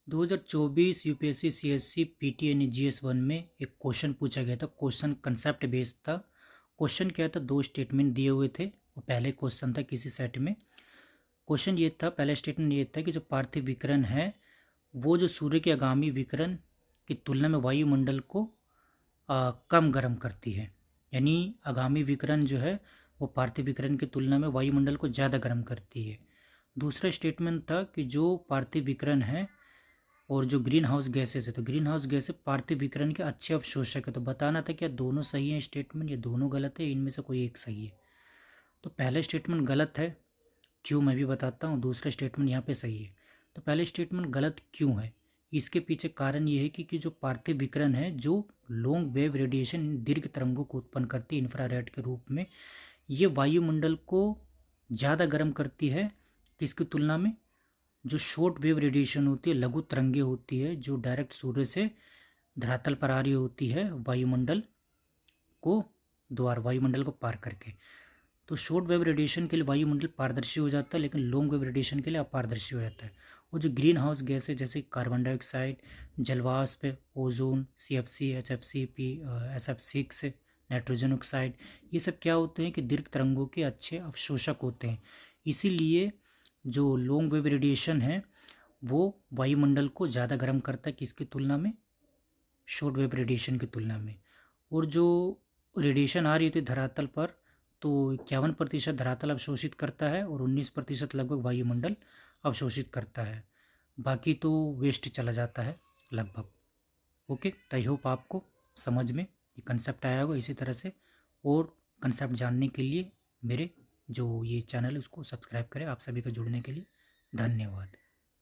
2024 UPSC CSC PT यानी GS 1 में एक क्वेश्चन पूछा गया था। क्वेश्चन कंसेप्ट बेस्ड था। क्वेश्चन क्या था, दो स्टेटमेंट दिए हुए थे। वो पहले क्वेश्चन था किसी सेट में। क्वेश्चन ये था, पहला स्टेटमेंट ये था कि जो पार्थिव विकिरण है वो जो सूर्य के आगामी विकिरण की तुलना में वायुमंडल को कम गर्म करती है। यानी आगामी विकिरण जो है वो पार्थिव विकिरण की तुलना में वायुमंडल को ज़्यादा गर्म करती है। दूसरा स्टेटमेंट था कि जो पार्थिव विकिरण है और जो ग्रीन हाउस गैसेस है, तो ग्रीन हाउस गैसेस पार्थिव विकिरण के अच्छे अवशोषक है। तो बताना था क्या दोनों सही हैं स्टेटमेंट, ये दोनों गलत है, इनमें से कोई एक सही है। तो पहला स्टेटमेंट गलत है, क्यों मैं भी बताता हूँ। दूसरा स्टेटमेंट यहाँ पे सही है। तो पहले स्टेटमेंट गलत क्यों है, इसके पीछे कारण ये है कि जो पार्थिव विकिरण है जो लॉन्ग वेव रेडिएशन दीर्घ तरंगों को उत्पन्न करती है इंफ्रारेड के रूप में, ये वायुमंडल को ज़्यादा गर्म करती है किसकी तुलना में, जो शॉर्ट वेव रेडिएशन होती है, लघु तरंगे होती है जो डायरेक्ट सूर्य से धरातल पर आ रही होती है वायुमंडल को पार करके। तो शॉर्ट वेव रेडिएशन के लिए वायुमंडल पारदर्शी हो जाता है, लेकिन लॉन्ग वेव रेडिएशन के लिए अपारदर्शी हो जाता है। और जो ग्रीन हाउस गैस है जैसे कार्बन डाइऑक्साइड, जलवाष्प, ozone, CFC, HFC, SF6, nitrogen oxide, ये सब क्या होते हैं कि दीर्घ तरंगों के अच्छे अवशोषक होते हैं। इसीलिए जो लॉन्ग वेव रेडिएशन है वो वायुमंडल को ज़्यादा गर्म करता है किसकी तुलना में, शॉर्ट वेव रेडिएशन की तुलना में। और जो रेडिएशन आ रही होती है धरातल पर, तो 51% धरातल अवशोषित करता है और 19% लगभग वायुमंडल अवशोषित करता है, बाकी तो वेस्ट चला जाता है लगभग। ओके, तो आई होप आपको समझ में ये कंसेप्ट आया होगा। इसी तरह से और कंसेप्ट जानने के लिए मेरे जो ये चैनल है उसको सब्सक्राइब करें। आप सभी का जुड़ने के लिए धन्यवाद।